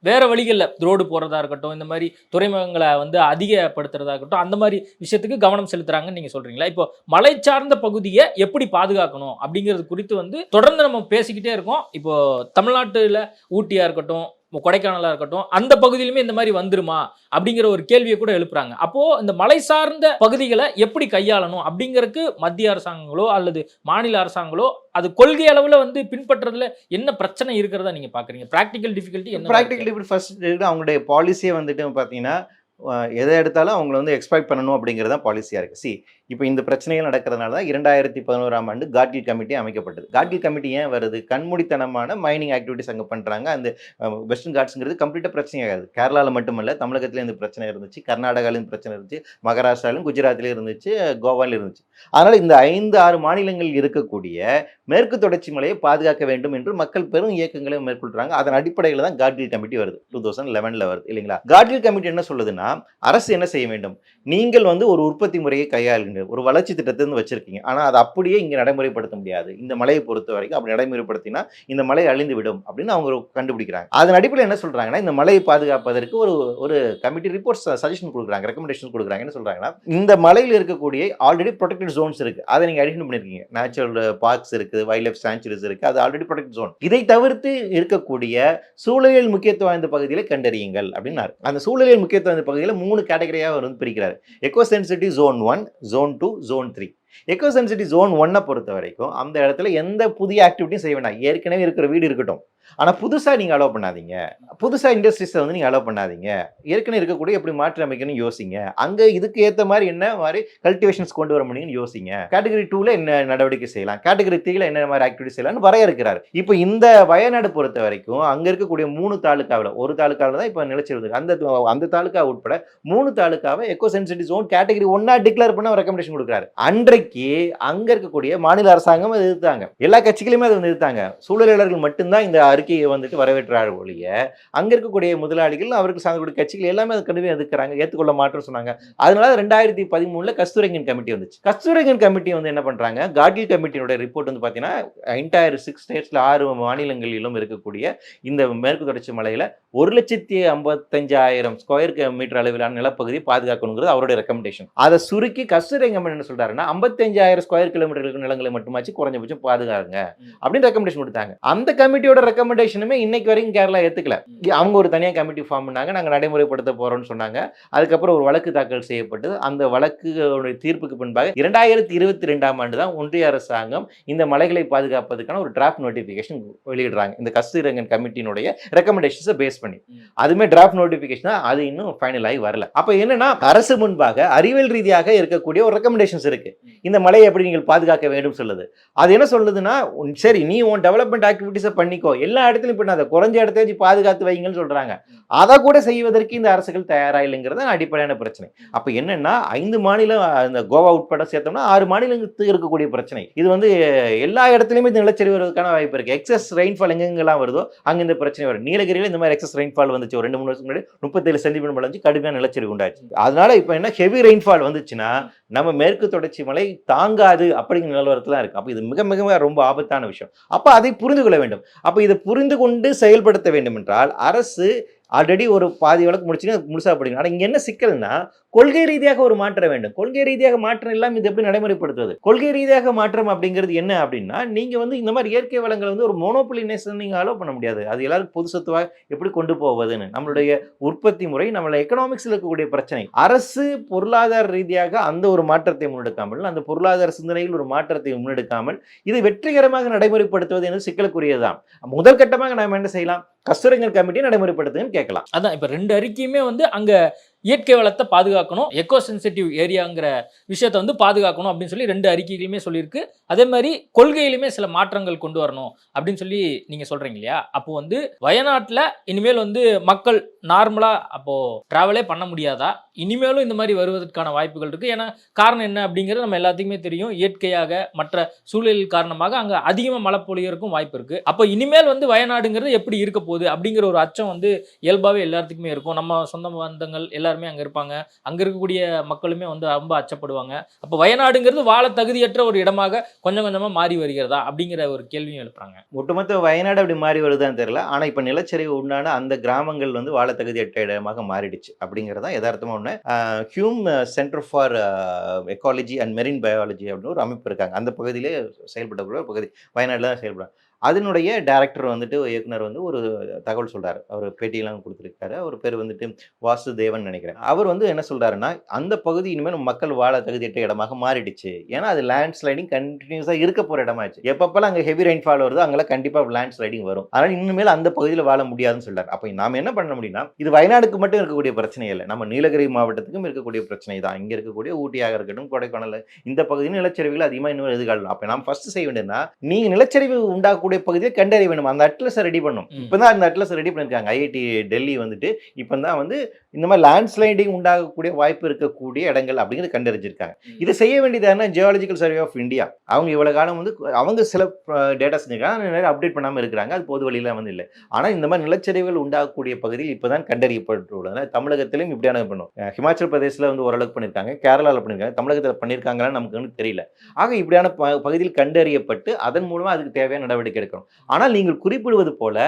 வேற வழிகளில் ரோடு போடுறதா இருக்கட்டும், இந்த மாதிரி துறைமுகங்களை வந்து அதிகப்படுத்துறதா இருக்கட்டும், அந்த மாதிரி விஷயத்துக்கு கவனம் செலுத்துறாங்கன்னு நீங்க சொல்றீங்களா? இப்போ மலை சார்ந்த பகுதியை எப்படி பாதுகாக்கணும் அப்படிங்கிறது குறித்து வந்து தொடர்ந்து நம்ம பேசிக்கிட்டே இருக்கோம். இப்போ தமிழ்நாட்டுல ஊட்டியா இருக்கட்டும், கொடைக்கானலா இருக்கட்டும், அந்த பகுதியிலுமே இந்த மாதிரி வந்துருமா அப்படிங்கிற ஒரு கேள்வியை கூட எழுப்புறாங்க. அப்போ இந்த மலை சார்ந்த பகுதிகளை எப்படி கையாளணும் அப்படிங்கிறதுக்கு மத்திய அரசாங்கங்களோ அல்லது மாநில அரசாங்கங்களோ அது கொள்கை அளவுல வந்து பின்பற்றதுல என்ன பிரச்சனை இருக்கிறதா நீங்க பாக்குறீங்க? பிராக்டிக்கல் டிஃபிகல்ட்டி என்ன? பிராக்டிகல் டிஃபிகல்ட்டி ஃபர்ஸ்ட் அவங்களுடைய பாலிசியை வந்துட்டு பாத்தீங்கன்னா, எதை எடுத்தாலும் அவங்களை வந்து எக்ஸ்பெக்ட் பண்ணணும் அப்படிங்கிறது தான் பாலிசியாக இருக்குது. இப்போ இந்த பிரச்சனைகள் நடக்கிறதுனால தான் 2011ஆம் ஆண்டு காட்கில் கமிட்டி அமைக்கப்பட்டது. காட்கில் கமிட்டி ஏன் வருது? கண்மூடித்தனமான மைனிங் ஆக்டிவிட்டிஸ் அங்கே பண்ணுறாங்க. அந்த வெஸ்டர்ன் காட்ஸுங்கிறது கம்ப்ளீட்டாக பிரச்சனையாகாது. கேரளாவில் மட்டுமல்ல, தமிழகத்துலேயும் இந்த பிரச்சனை இருந்துச்சு, கர்நாடகாவிலும் பிரச்சனை இருந்துச்சு, மகாராஷ்டிராவிலும் குஜராத்லேயும் இருந்துச்சு, கோவாவிலும் இருந்துச்சு. அதனால் இந்த 5-6 மாநிலங்கள் இருக்கக்கூடிய மேற்கு தொடர்ச்சி மலையை பாதுகாக்க வேண்டும் என்று மக்கள் பெரும் இயக்கங்களை மேற்கொள்கிறாங்க. அதன் அடிப்படையில் தான் காட்கில் கமிட்டி வருது, 2011 வருது இல்லைங்களா? காட்கில் கமிட்டி என்ன சொல்லுதுன்னா, அரசு என்ன செய்ய வேண்டும், நீங்கள் வந்து ஒரு உற்பத்தி முறையை கையாளுங்க, ஒரு வளர்ச்சி திட்டத்தை வச்சிருக்கீங்க, ஆனா அதை அப்படியே இங்க நடைமுறைப்படுத்த முடியாது. இந்த மலையை பொறுத்த வரைக்கும் அப்படி நடைமுறைப்படுத்தினா இந்த மலை அழிந்து விடும் அப்படின்னு அவங்க கண்டுபிடிக்கிறாங்க. அதன் அடிப்படையில் என்ன சொல்றாங்கன்னா, இந்த மலையை பாதுகாப்பதற்கு ஒரு கமிட்டி ரிப்போர்ட்ஸ் சஜஷன் கொடுக்குறாங்க, ரெக்கமெண்டேஷன் கொடுக்குறாங்க. என்ன சொல்றாங்கன்னா, இந்த மலையில் இருக்கக்கூடிய ஆல்ரெடி ப்ரொடெக்டட் ஜோன்ஸ் இருக்கு, அதை நீங்க ஐடென்டிஃபை பண்ணிருக்கீங்க. நேச்சுரல் பார்க்ஸ் இருக்கு, வைல்ட் லைஃப் சாங்சுரிஸ் இருக்கு, அது ஆல்ரெடி ப்ரொடெக்டட் ஜோன். இதை தவிர்த்து இருக்கக்கூடிய சூழலியல் முக்கியத்துவம் வாய்ந்த பகுதிகளை கண்டறியுங்கள் அப்படின்னாரு. அந்த சூழலியல் முக்கியத்துவம் வாய்ந்த பகுதியில் 3 கேட்டகரியாக வந்து பிரிக்கிறாரு. Eco sensitive zone 1, zone 2, zone 3. Eco sensitive zone 1 பொறுத்த வரைக்கும் அந்த இடத்துல எந்த புதிய ஆக்டிவிட்டியும் செய்ய வேண்டாம். ஏற்கனவே இருக்கிற வீடு இருக்கட்டும், ஆனால் புதுசாக நீங்கள் அலோவ் பண்ணாதீங்க, புதுசாக இண்டஸ்ட்ரீஸை வந்து நீங்கள் அலோவ் பண்ணாதீங்க. ஏற்கனவே இருக்கக்கூடிய எப்படி மாற்றி அமைக்கணும்னு யோசிங்க. அங்கே இதுக்கு ஏற்ற மாதிரி என்ன மாதிரி கல்டிவேஷன்ஸ் கொண்டு வர முடியும்னு யோசிங்க. கேட்டகரி 2ல என்ன நடவடிக்கை செய்யலாம், கேட்டகரி 3ல என்ன மாதிரி ஆக்டிவிட்டி செய்யலாம்னு வரையறுக்கிறார். இப்போ இந்த வயநாடு பொறுத்த வரைக்கும் அங்கே இருக்கக்கூடிய 3 தாலுக்காவில், ஒரு தாலுக்காவில் தான் இப்போ நிலச்சரிவு, அந்த தாலுக்கா உட்பட 3 தாலுக்காவை eco sensitive zone category 1 declare பண்ண ரெக்கமெண்டேஷன் கொடுக்குறாரு. அன்றைக்கு அங்க இருக்கக்கூடிய மாநில அரசாங்கம் அதை எதிர்த்தாங்க, எல்லா கட்சிகளுமே அதை வந்து எதிர்த்தாங்க. சூழலாளர்கள் மட்டும்தான் இந்த அறிக்கையை வந்துட்டு வரவேற்றார் ஒழிய அங்க இருக்கக்கூடிய முதலாளிகள், அவருக்கு சார்ந்தக்கூடிய கட்சிகள் எல்லாமே அதை கண்டிப்பா எதிர்க்கிறாங்க, ஏற்றுக்கொள்ள மாட்டோம்னு சொன்னாங்க. அதனால 2013ல கஸ்தூரிரங்கன் கமிட்டி வந்துச்சு. கஸ்தூரிரங்கன் கமிட்டி வந்து என்ன பண்றாங்க, காட்கில் கமிட்டியோட ரிப்போர்ட் வந்து பாத்தீங்கன்னா என்டையர் 6 ஸ்டேட்ஸ்ல 6 மாநிலங்களிலும் இருக்கக்கூடிய இந்த மேற்கு தொடர்ச்சி மலையில 1,55,000 ஸ்கொயர் மீட்டர் அளவிலான நிலப்பகுதியை பாதுகாக்கணுங்கிறது அவருடைய ரெக்கமெண்டேஷன். அதை சுருக்கி கஸ்தூரிரங்கம் என்ன சொல்றாருன்னா 55,000 ஸ்கொயர் கிலோமீட்டர் நிலங்களை மட்டுமாச்சு குறைஞ்சபட்சம் பாதுகாருங்க அப்படின்னு ரெக்கமெண்டேஷன் கொடுத்தாங்க. அந்த கமிட்டியோட ரெக்கமெண்டேஷனுமே இன்னைக்கு வரைக்கும் கேரளா ஏத்துக்கல. அவங்க ஒரு தனியாக கமிட்டி ஃபார்ம் பண்ணாங்க, நாங்க நடைமுறைப்படுத்த போறோம்னு சொன்னாங்க. அதுக்கப்புறம் ஒரு வழக்கு தாக்கல் செய்யப்பட்டு அந்த வழக்கு தீர்ப்புக்கு பின்பாக 2022ஆம் ஆண்டு தான் ஒன்றிய அரசாங்கம் இந்த மலைகளை பாதுகாப்பதற்கான ஒரு டிராஃப்ட் நோட்டிபிகேஷன் வெளியிடுறாங்க. இந்த கஸ்தூரிரங்கன் கமிட்டியினுடைய ரெக்கமெண்டேஷன்ஸை பேஸ் பண்ணி அதுமே டிராஃப்ட் நோட்டிபிகேஷன் தான், அது இன்னும் ஃபைனல் ஆகி வரல. அப்ப என்னன்னா அரசு முன்பாக அறிவியல் ரீதியாக இருக்கக்கூடிய ஒரு ரெக்கமெண்டேஷன்ஸ் இருக்கு. இந்த மலையை எப்படி நீங்கள் பாதுகாக்க வேண்டும் சொல்லுது. அது என்ன சொல்லுதுன்னா, சரி நீ உன் டெவலப்மெண்ட் ஆக்டிவிட்டிஸை பண்ணிக்கோ, எல்லா இடத்துலையும் பண்ணாத, குறைஞ்ச இடத்த வச்சு பாதுகாத்து வைங்கன்னு சொல்றாங்க. அதை கூட செய்வதற்கு இந்த அரசுகள் தயாரா இல்லைங்கிறது அடிப்படையான பிரச்சனை. அப்ப என்னன்னா 5 மாநிலம், இந்த கோவா உட்பட சேர்த்தோம்னா 6 மாநிலங்களுக்கு இருக்கக்கூடிய பிரச்சனை. இது எல்லா இடத்துலையுமே இந்த நிலச்சரிவு வருவதற்கான வாய்ப்பு இருக்கு. எக்ஸஸ் ரெயின்ஃபால் எங்கெங்கெல்லாம் வருதோ அங்க இந்த பிரச்சனை வரும். நீலகிரியில இந்த மாதிரி எக்ஸஸ் ரெயின்ஃபால் வந்துச்சு, ஒரு 2-3 வருஷம் முன்னாடி 37 சென்டிமீட்டர் மழை கடுமையான நிலச்சரிவு உண்டாச்சு. அதனால இப்ப என்ன, ஹெவி ரெயின்ஃபால் வந்துச்சுன்னா நம்ம மேற்கு தொடர்ச்சி மலை தாங்காது அப்படிங்கிற நிலவரத்துல இருக்கு. அப்ப இது மிக மிக ரொம்ப ஆபத்தான விஷயம். அப்ப அதை புரிந்து கொள்ள வேண்டும். அப்ப இதை புரிந்து கொண்டு செயல்படுத்த வேண்டும் என்றால் அரசு ஆல்ரெடி ஒரு பாதி வழக்கு முடிச்சுன்னா முழுசா படிக்கணும். ஆனால் இங்க என்ன சிக்கல்னா, கொள்கை ரீதியாக ஒரு மாற்றம் வேண்டும். கொள்கை ரீதியாக மாற்றம் இல்லாமல் இது எப்படி நடைமுறைப்படுத்துவது? கொள்கை ரீதியாக மாற்றம் அப்படிங்கிறது என்ன அப்படின்னா, நீங்க இந்த மாதிரி இயற்கை வளங்களை ஒரு மோனோபொலி நேஷன் நீங்க அலோவ் பண்ண முடியாது. அது எல்லாருக்கும் பொது சொத்துவாக எப்படி கொண்டு போவதுன்னு நம்மளுடைய உற்பத்தி முறை, நம்மள எக்கனாமிக்ஸ்ல இருக்கக்கூடிய பிரச்சனை. அரசு பொருளாதார ரீதியாக அந்த ஒரு மாற்றத்தை முன்னெடுக்காமல், அந்த பொருளாதார சிந்தனையில் ஒரு மாற்றத்தை முன்னெடுக்காமல் இதை வெற்றிகரமாக நடைமுறைப்படுத்துவது என்று சிக்கலுக்குரியதுதான். முதல் கட்டமாக நாம் என்ன செய்யலாம்? கஸ்தூரிரங்கன் கமிட்டியை நடைமுறைப்படுத்துங்கன்னு கேட்கலாம். அதான் இப்ப 2 அறிக்கையுமே அங்க இயற்கை வளத்தை பாதுகாக்கணும், எக்கோ சென்சிட்டிவ் ஏரியாங்கிற விஷயத்தை பாதுகாக்கணும் அப்படின்னு சொல்லி 2 அறிக்கைகளுமே சொல்லியிருக்கு. அதே மாதிரி கொள்கையிலுமே சில மாற்றங்கள் கொண்டு வரணும் அப்படின்னு சொல்லி நீங்க சொல்றீங்க இல்லையா? அப்போ வயநாட்டில் இனிமேல் மக்கள் நார்மலா அப்போ டிராவலே பண்ண முடியாதா? இனிமேலும் இந்த மாதிரி வருவதற்கான வாய்ப்புகள் இருக்கு. ஏன்னா காரணம் என்ன அப்படிங்கிறது நம்ம எல்லாத்துக்குமே தெரியும். இயற்கையாக மற்ற சூழலில் காரணமாக அங்க அதிகமாக மழை பொழியறதுக்கும் வாய்ப்பு இருக்கு. அப்போ இனிமேல் வயநாடுங்கிறது எப்படி இருக்க போகுது அப்படிங்கிற ஒரு அச்சம் இயல்பாவே எல்லாத்துக்குமே இருக்கும். நம்ம சொந்த பந்தங்கள் எல்லாருமே அங்க இருப்பாங்க, அங்க இருக்கக்கூடிய மக்களுமே ரொம்ப அச்சப்படுவாங்க. அப்போ வயநாடுங்கிறது வாழ தகுதியற்ற ஒரு இடமாக கொஞ்சம் கொஞ்சமா மாறி வருகிறதா அப்படிங்கிற ஒரு கேள்வியும் எழுப்புறாங்க. ஒட்டுமொத்த வயநாடு அப்படி மாறி வருதான்னு தெரியல. ஆனா இப்ப நிலச்சரிவு உண்டான அந்த கிராமங்கள் வாழ தகுதியற்ற இடமாக மாறிடுச்சு அப்படிங்கிறதா யதார்த்தமா ஒண்ணு. Hume centre for ecology and marine biology அப்படின்னு ஒரு அமைப்பு இருக்காங்க. அந்த பகுதியிலே செயல்படக்கூடிய ஒரு பகுதி வயநாடுல தான் செயல்படுறாங்க. அதனுடைய டைரக்டர் இயக்குனர் ஒரு தகவல் சொல்றாரு. அவர் பேட்டியெல்லாம் கொடுத்துருக்காரு. அவர் பேர் வாசுதேவன் நினைக்கிறேன். அவர் என்ன சொல்றாருன்னா, அந்த பகுதி இனிமேல் மக்கள் வாழ தகுதியற்ற இடமாக மாறிடுச்சு. ஏன்னா அது லேண்ட் ஸ்லைடிங் கண்டினியூஸா இருக்க போற இடமாச்சு. எப்பப்பெல்லாம் அங்கே ஹெவி ரெயின்ஃபால் வருதோ அங்கெல்லாம் கண்டிப்பா லேண்ட் ஸ்லைடிங் வரும். அதனால இனிமேல் அந்த பகுதியில் வாழ முடியாதுன்னு சொல்றாரு. அப்ப நாம என்ன பண்ண முடியும்னா, இது வயநாடுக்கு மட்டும் இருக்கக்கூடிய பிரச்சனை இல்லை, நம்ம நீலகிரி மாவட்டத்துக்கும் இருக்கக்கூடிய பிரச்சனை தான். இங்க இருக்கக்கூடிய ஊட்டியாக இருக்கட்டும், கொடைக்கானல், இந்த பகுதியில் நிலச்சரிவுகள் அதிகமாக இன்னும் எதிர்காலம். அப்ப நாம் ஃபர்ஸ்ட் செய்ய வேண்டியதுன்னா, நீங்க நிலச்சரிவு உண்டாகக்கூடிய பகுதியை கண்டறிய வேண்டும். அந்த அட்லஸை ரெடி பண்ணும். இப்பதான் அந்த அட்லஸ் ரெடி பண்ணிருக்காங்க. ஐஐடி டெல்லி இப்பதான் இந்த மாதிரி லேண்ட் ஸ்லைடிங் உண்டாகக்கூடிய வாய்ப்பு இருக்கக்கூடிய இடங்கள் அப்படிங்கிறது கண்டறிஞ்சிருக்காங்க. இதை செய்ய வேண்டியது ஜியாலஜிக்கல் சர்வே ஆஃப் இந்தியா. அவங்க இவ்வளவு காலம் அவங்க சில டேட்டா செஞ்சிருக்காங்க, அப்டேட் பண்ணாம இருக்கிறாங்க. அது பொது வழியில இல்லை. ஆனா இந்த மாதிரி நிலச்சரிவுகள் உண்டாகக்கூடிய பகுதியில் இப்பதான் கண்டறியப்பட்டுள்ளது. தமிழகத்திலும் இப்படியான பண்ணும். ஹிமாச்சல் பிரதேசல ஓரளவுக்கு பண்ணிருக்காங்க, கேரளாவில் பண்ணிருக்காங்க, தமிழகத்தில் பண்ணிருக்காங்கன்னு நமக்கு தெரியல. ஆக இப்படியான பகுதியில் கண்டறியப்பட்டு அதன் மூலமா அதுக்கு தேவையான நடவடிக்கை எடுக்கணும். ஆனால் நீங்கள் குறிப்பிடுவது போல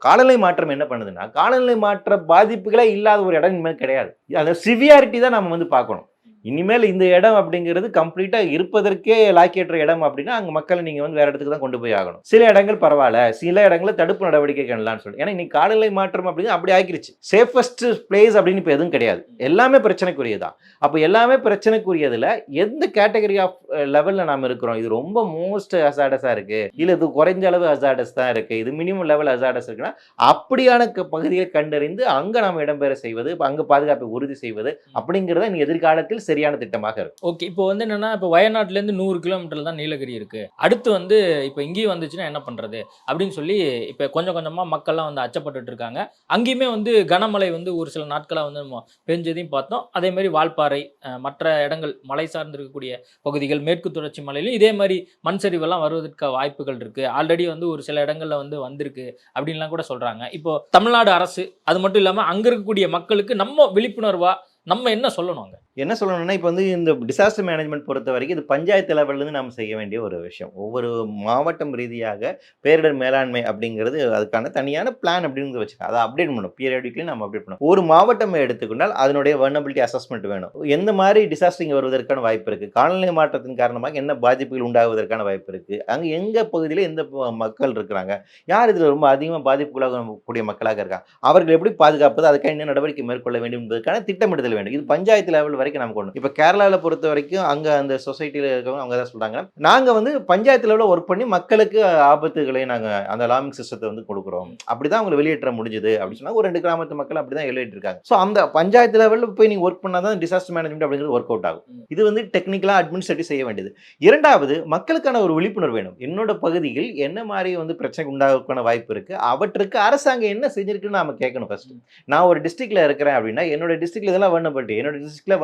காலநிலை மாற்றம் என்ன பண்ணுதுன்னா, காலநிலை மாற்ற பாதிப்புகளே இல்லாத ஒரு இடம் இனிமேல் கிடையாது. அந்த சிவியாரிட்டி தான் நம்ம பார்க்கணும். இனிமேல் இந்த இடம் அப்படிங்கிறது கம்ப்ளீட்டா இருப்பதற்கே லாக்கியற்ற இடம் அப்படின்னா அங்க மக்களை நீங்க வேற இடத்துக்கு தான் கொண்டு போய் ஆகணும். சில இடங்கள் பரவாயில்ல, சில இடங்கள்ல தடுப்பு நடவடிக்கை பண்ணலாம்னு சொல்லி. ஏன்னா இன்னைக்கு காலநிலை மாற்றம் அப்படிங்க அப்படி ஆக்கிருச்சு. சேஃபஸ்ட் பிளேஸ் அப்படின்னு இப்ப எதுவும் கிடையாது. எல்லாமே பிரச்சனைக்குரியதான். அப்ப எல்லாமே பிரச்சனைக்குரியதுல எந்த கேட்டகரி ஆஃப் லெவல்ல நாம இருக்கிறோம்? இது ரொம்ப மோஸ்ட் ஹசார்டஸா இருக்கு, இல்ல இது குறைஞ்ச அளவு ஹசார்டஸ் தான் இருக்கு, இது மினிமம் லெவல் ஹசார்டஸ் இருக்குன்னா அப்படியான பகுதியை கண்டறிந்து அங்க நாம இடம்பெற செய்வது, அங்க பாதுகாப்பை உறுதி செய்வது அப்படிங்கிறத எதிர்காலத்தில் சரியான திட்டமாக இருக்கும். ஓகே, இப்போ என்னன்னா, இப்போ வயநாட்டுல இருந்து 100 கிலோமீட்டர் தான் நீலகிரி இருக்கு. அடுத்து இப்போ இங்கேயும் வந்துச்சுன்னா என்ன பண்றது அப்படின்னு சொல்லி இப்போ கொஞ்சம் கொஞ்சமா மக்கள்லாம் அச்சப்பட்டு இருக்காங்க. அங்கேயுமே கனமழை ஒரு சில நாட்களாக பெஞ்சதையும் பார்த்தோம். அதே மாதிரி வால்பாறை, மற்ற இடங்கள் மலை சார்ந்து இருக்கக்கூடிய பகுதிகள், மேற்கு தொடர்ச்சி மலையிலும் இதே மாதிரி மண் சரிவெல்லாம் வருவதற்கு வாய்ப்புகள் இருக்கு. ஆல்ரெடி ஒரு சில இடங்கள்ல வந்திருக்கு அப்படின்லாம் கூட சொல்றாங்க. இப்போ தமிழ்நாடு அரசு அது மட்டும் இல்லாம அங்க இருக்கக்கூடிய மக்களுக்கு நம்ம விழிப்புணர்வா நம்ம என்ன சொல்லணுங்க? என்ன சொல்லணும்னா இப்போ வந்து இந்த டிசாஸ்டர் மேனேஜ்மெண்ட் பொறுத்த வரைக்கும் இது பஞ்சாயத்து லெவல்லேருந்து நம்ம செய்ய வேண்டிய ஒரு விஷயம். ஒவ்வொரு மாவட்டம் ரீதியாக பேரிடர் மேலாண்மை அப்படிங்கிறது அதுக்கான தனியான பிளான் அப்படின்னு வச்சுக்கோங்க. அதை அப்டேட் பண்ணணும், பீரியாடிக்கலி நம்ம அப்டேட் பண்ணணும். ஒரு மாவட்டம் எடுத்துக்கொண்டால் அதனுடைய வல்னரபிலிட்டி அசஸ்மெண்ட் வேணும். எந்த மாதிரி டிசாஸ்டர் இங்கே வருவதற்கான வாய்ப்பு இருக்குது, காலநிலை மாற்றத்தின் காரணமாக என்ன பாதிப்புகள் உண்டாகுவதற்கான வாய்ப்பு இருக்குது, அங்கே எங்கள் பகுதியில் எந்த மக்கள் இருக்கிறாங்க, யார் இதில் ரொம்ப அதிகமாக பாதிப்புகளாக கூடிய மக்களாக இருக்காங்க, அவர்கள் எப்படி பாதுகாப்பது, அதுக்காக என்ன நடவடிக்கை மேற்கொள்ள வேண்டும் என்பதற்கான திட்டமிடுதல் வேண்டும். இது பஞ்சாயத்து லெவல் வரைக்கும் நம்ம கொண்டு. இப்போ கேரளாவில் பொறுத்த வரைக்கும் அங்கே அந்த சொசைட்டியில் இருக்கவங்க அவங்க தான் சொல்கிறாங்க, நாங்கள் வந்து பஞ்சாயத்து லெவலில் ஒர்க் பண்ணி மக்களுக்கு ஆபத்துகளை நாங்கள் அந்த அலார்மிங் சிஸ்டத்தை வந்து கொடுக்குறோம், அப்படி தான் அவங்களை வெளியேற்ற முடிஞ்சுது அப்படின்னு சொன்னால் ஒரு 2 கிராமத்து மக்கள் அப்படி தான் வெளியேற்றிருக்காங்க. ஸோ அந்த பஞ்சாயத்து லெவலில் போய் நீங்கள் ஒர்க் பண்ணால் தான் டிசாஸ்டர் மேனேஜ்மெண்ட் அப்படிங்கிறது ஒர்க் அவுட் ஆகும். இது வந்து டெக்னிக்கலாக அட்மினிஸ்ட்ரேட்டிவ் செய்ய வேண்டியது. இரண்டாவது, மக்களுக்கான ஒரு விழிப்புணர்வு வேணும். என்னோட பகுதியில் என்ன மாதிரி வந்து பிரச்சனை உண்டாகக்கான வாய்ப்பு இருக்குது, அவற்றுக்கு அரசாங்கம் என்ன செஞ்சிருக்குன்னு நாம கேட்கணும். ஃபர்ஸ்ட் நான் ஒரு டிஸ்ட்ரிக்ட்ல இருக்கிறேன் அப்படின்னா என்னோட டிஸ்ட்ரிக்ட்ல இதெல்லாம் வேணப்பட்டு என்னோட டிஸ்ட்ரிக்ட்ல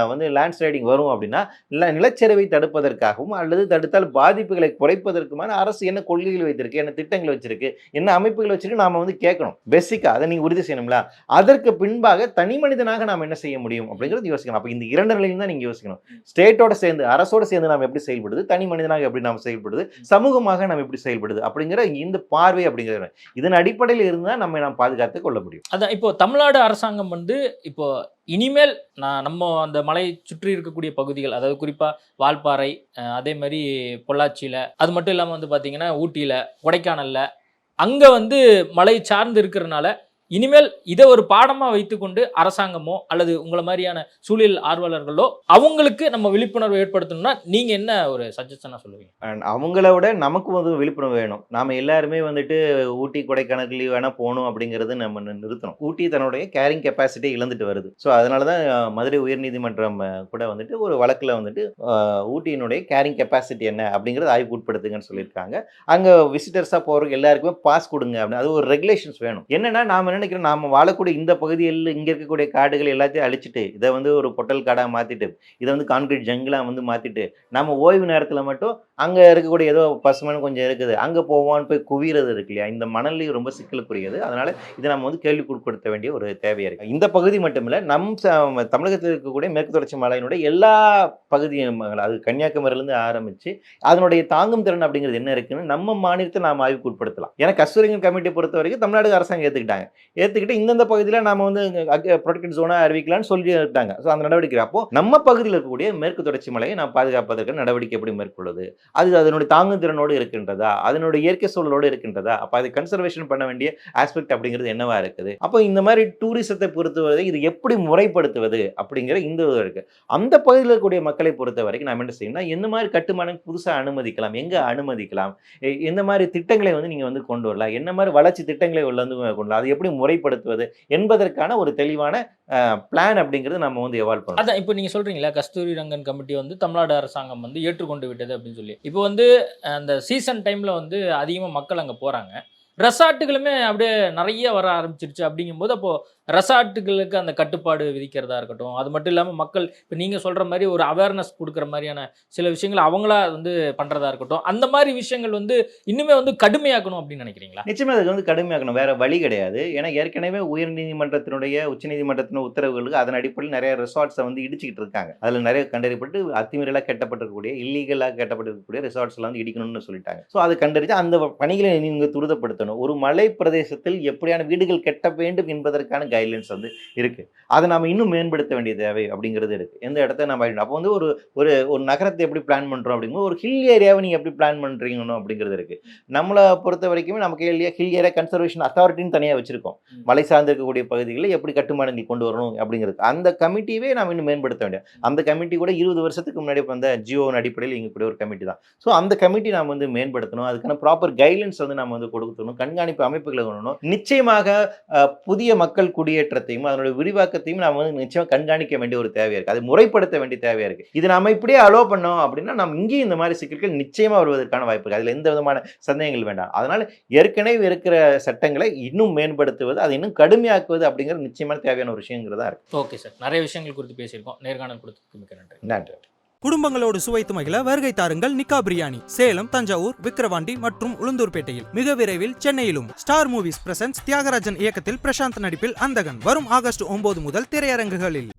வந்து லேண்ட் ஸ்லைடிங் வரும் அப்படின்னா நிலச்சரிவை தடுப்பதற்காகவும் அல்லது தடுத்தால் பாதிப்புகளை குறைப்பதற்குமான அரசு என்ன கொள்கைகள் வைத்திருக்கு, என்ன திட்டங்கள் வச்சிருக்கு, என்ன அமைப்புகள் வச்சிருக்கு நாம வந்து கேட்கணும். பேசிக்கா அதை நீங்க உறுதி செய்யணும்ல. அதற்கு பின்பாக தனி மனிதனாக நாம் என்ன செய்ய முடியும் அப்படிங்கிறது யோசிக்கணும். அப்போ இந்த 2 நிலையும் தான் நீங்க யோசிக்கணும். ஸ்டேட்டோட சேர்ந்து அரசோட சேர்ந்து நாம் எப்படி செயல்படுது, தனி மனிதனாக எப்படி நாம் செயல்படுது, சமூகமாக நாம் எப்படி செயல்படுது அப்படிங்கிற இந்த பார்வை அப்படிங்கிறது இதன் அடிப்படையில் இருந்தால் நாம் பாதுகாத்து கொள்ள முடியும். அதான் இப்போ தமிழ்நாடு அரசாங்கம் வந்து இப்போ இனிமேல் நம்ம அந்த மலை சுற்றி இருக்கக்கூடிய பகுதிகள், அதாவது குறிப்பாக வால்பாறை, அதே மாதிரி பொள்ளாச்சியில், அது மட்டும் இல்லாமல் வந்து பார்த்தீங்கன்னா ஊட்டியில், கொடைக்கானலில், அங்கே வந்து மலை சார்ந்து இருக்கிறதுனால இனிமேல் இதை ஒரு பாடமாக வைத்துக்கொண்டு அரசாங்கமோ அல்லது உங்களை மாதிரியான சூழல் ஆர்வலர்களோ அவங்களுக்கு நம்ம விழிப்புணர்வு ஏற்படுத்தணும்னா நீங்கள் என்ன ஒரு சஜஷனாக சொல்லுவீங்க? அவங்கள விட நமக்கு வந்து விழிப்புணர்வு வேணும். நாம் எல்லாருமே வந்துட்டு ஊட்டி கொடைக்கானல் வேணால் போகணும் அப்படிங்கிறது நம்ம நிறுத்தணும். ஊட்டி தன்னுடைய கேரிங் கெப்பாசிட்டி இழந்துட்டு வருது. ஸோ அதனால தான் மதுரை உயர்நீதிமன்றம் கூட வந்துட்டு ஒரு வழக்கில் வந்துட்டு ஊட்டியினுடைய கேரிங் கெப்பாசிட்டி என்ன அப்படிங்கிறது ஆய்வுக்கு உட்படுத்துங்கன்னு சொல்லியிருக்காங்க. அங்கே விசிட்டர்ஸாக போகிறவங்க எல்லாருக்குமே பாஸ் கொடுங்க அப்படின்னு அது ஒரு ரெகுலேஷன்ஸ் வேணும். என்னன்னா நாம நினைக்கிறேன், நாம வாழக்கூடிய இந்த பகுதியில் இங்க இருக்கக்கூடிய காடுகள் எல்லாத்தையும் அழிச்சிட்டு இதை வந்து ஒரு பொட்டல் காடாக மாத்திட்டு இதை வந்து கான்கிரீட் ஜங்கிளா வந்து மாத்திட்டு நம்ம ஓய்வு நேரத்தில் மட்டும் அங்க இருக்கக்கூடிய ஏதோ பசுமன் கொஞ்சம் இருக்குது அங்க போவான்னு போய் குவிறது இருக்கு இல்லையா, இந்த மணல்லையும் ரொம்ப சிக்கலுக்குரியது. அதனால இதை நம்ம வந்து கேள்விக்கு உட்படுத்த வேண்டிய ஒரு தேவையா இருக்கு. இந்த பகுதி மட்டுமில்ல, தமிழகத்தில் இருக்கக்கூடிய மேற்கு தொடர்ச்சி மலையினுடைய எல்லா பகுதியும், அது கன்னியாகுமரியிலிருந்து ஆரம்பிச்சு அதனுடைய தாங்கும் திறன் அப்படிங்கிறது என்ன இருக்குன்னு நம்ம மாநிலத்தை நாம் ஆய்வுக்கு உட்படுத்தலாம். ஏன்னா கஸ்தூரிரங்கன் கமிட்டி பொறுத்த வரைக்கும் தமிழ்நாடு அரசாங்கம் ஏற்றுக்கிட்டு இந்தந்த பகுதியில் நாம வந்து ப்ரொடெக்டட் ஜோனா அறிவிக்கலாம்னு சொல்லிட்டாங்க. ஸோ அந்த நடவடிக்கை அப்போ நம்ம பகுதியில் இருக்கக்கூடிய மேற்கு தொடர்ச்சி மலையை நாம் பாதுகாப்பதற்கு நடவடிக்கை எப்படி மேற்கொள்ளுது, அது அதனுடைய தாங்கும் திறனோடு இருக்கின்றதா, அதனுடைய இயற்கை சூழலோடு இருக்கின்றதா, அப்போ அதை கன்சர்வேஷன் பண்ண வேண்டிய ஆஸ்பெக்ட் அப்படிங்கிறது என்னவா இருக்குது. அப்போ இந்த மாதிரி டூரிசத்தை பொறுத்தவரை இது எப்படி முறைப்படுத்துவது அப்படிங்கிற இந்த இருக்கு. அந்த பகுதியில் இருக்கக்கூடிய மக்களை பொறுத்த வரைக்கும் நாம் என்ன செய்யணும்னா எந்த மாதிரி கட்டுமானம் புதுசாக அனுமதிக்கலாம், எங்கே அனுமதிக்கலாம், எந்த மாதிரி திட்டங்களை வந்து நீங்கள் வந்து கொண்டு வரலாம், என்ன மாதிரி வளர்ச்சி திட்டங்களை வந்து கொண்டு வரலாம், அது எப்படி முறைப்படுத்துவது என்பதற்கான ஒரு தெளிவான பிளான் அப்படிங்கிறது நம்ம வந்து எவால்வ் பண்ணணும். அதான் இப்போ நீங்கள் சொல்கிறீங்களா கஸ்தூரிரங்கன் கமிட்டி வந்து தமிழ்நாடு அரசாங்கம் வந்து ஏற்றுக்கொண்டு விட்டது அப்படின்னு சொல்லி. இப்போ வந்து அந்த சீசன் டைமில் வந்து அதிகமாக மக்கள் அங்கே போகிறாங்க, ரெசார்ட்டுகளுமே அப்படியே நிறைய வர ஆரம்பிச்சிருச்சு. அப்படிங்கும்போது அப்போது ரெசார்ட்டுகளுக்கு அந்த கட்டுப்பாடு விதிக்கிறதா இருக்கட்டும், அது மட்டும் இல்லாமல் மக்கள் இப்போ நீங்கள் சொல்கிற மாதிரி ஒரு அவேர்னஸ் கொடுக்குற மாதிரியான சில விஷயங்கள் அவங்களா வந்து பண்ணுறதா இருக்கட்டும், அந்த மாதிரி விஷயங்கள் வந்து இன்னுமே வந்து கடுமையாக்கணும் அப்படின்னு நினைக்கிறீங்களா? நிச்சயமாக அதுக்கு வந்து கடுமையாக்கணும், வேற வழி கிடையாது. ஏன்னா ஏற்கனவே உயர்நீதிமன்றத்தினுடைய உச்சநீதிமன்றத்தின் உத்தரவுகளுக்கு அதன் அடிப்படையில் நிறைய ரெசார்ட்ஸை வந்து இடிச்சுக்கிட்டு இருக்காங்க. அதில் நிறைய கண்டறியப்பட்டு அத்துமீறலாக கட்டப்பட்டிருக்கக்கூடிய இல்லீகலாக கட்டப்பட்டிருக்கக்கூடிய ரெசார்ட்ஸ்லாம் வந்து இடிக்கணும்னு சொல்லிட்டாங்க. ஸோ அதை கண்டறிஞ்சு அந்த பணிகளை நீங்கள் துரிதப்படுத்தணும். ஒரு மலை பிரதேசத்தில் எப்படியான வீடுகள் கட்ட வேண்டும் என்பதற்கான கைட்லைன்ஸ் வந்து இருக்கு. அதை நாம இன்னும் மேம்படுத்த வேண்டிய தேவை அப்படிங்கிறது இருக்கு. எந்த இடத்த நம்ம அப்போ வந்து ஒரு ஒரு நகரத்தை எப்படி பிளான் பண்றோம் அப்படிங்கும்போது ஒரு ஹில் ஏரியாவை நீங்க எப்படி பிளான் பண்றீங்கன்னு அப்படிங்கிறது இருக்கு. நம்மளை பொறுத்த வரைக்குமே நமக்கு ஹில் ஏரியா கன்சர்வேஷன் அத்தாரிட்டின்னு தனியாக வச்சிருக்கோம். மலை சார்ந்து இருக்கக்கூடிய பகுதிகளில் எப்படி கட்டுமானங்கள் கொண்டு வரணும் அப்படிங்கிறது அந்த கமிட்டியே நாம் இன்னும் மேம்படுத்த வேண்டிய. அந்த கமிட்டி கூட 20 வருஷத்துக்கு முன்னாடி வந்த ஜியோவின் அடிப்படையில் இங்கே கூட ஒரு கமிட்டி தான். ஸோ அந்த கமிட்டி நாம் வந்து மேம்படுத்தணும், அதுக்கான ப்ராப்பர் கைட்லைன்ஸ் வந்து நம்ம வந்து கொடுக்கணும், கண்காணிப்பு அமைப்புகளை கொள்ளணும். நிச்சயமாக புதிய மக்கள் குடியேற்றத்தையும் அதனுடைய விரிவாக்கத்தையும் நாம் வந்து நிச்சயமாக கண்காணிக்க வேண்டிய ஒரு தேவையா இருக்கு, அது முறைப்படுத்த வேண்டிய தேவையா இருக்கு. இது நம்ம இப்படியே அலோ பண்ணோம் அப்படின்னா நம்ம இங்கேயும் இந்த மாதிரி சிக்கல்கள் நிச்சயமா வருவதற்கான வாய்ப்பு இருக்கு. அதுல எந்த விதமான சந்தேகங்கள் வேண்டாம். அதனால ஏற்கனவே இருக்கிற சட்டங்களை இன்னும் மேம்படுத்துவது, அதை இன்னும் கடுமையாக்குவது அப்படிங்கிறது நிச்சயமான தேவையான ஒரு விஷயங்கிறதா இருக்கு. ஓகே சார், நிறைய விஷயங்கள் குறித்து பேசியிருக்கோம். நேர்காணல் கொடுத்ததுக்கு மிக்க நன்றி. நன்றி. குடும்பங்களோடு சுவைத்து மகிழ வருகை தாருங்கள் நிக்கா பிரியாணி. சேலம், தஞ்சாவூர், விக்கிரவாண்டி மற்றும் உளுந்தூர்பேட்டையில். மிக விரைவில் சென்னையிலும். ஸ்டார் மூவிஸ் பிரசன்ஸ் தியாகராஜன் இயக்கத்தில் பிரசாந்த் நடிப்பில் அந்தகன் வரும் ஆகஸ்ட் 9 முதல் திரையரங்குகளில்.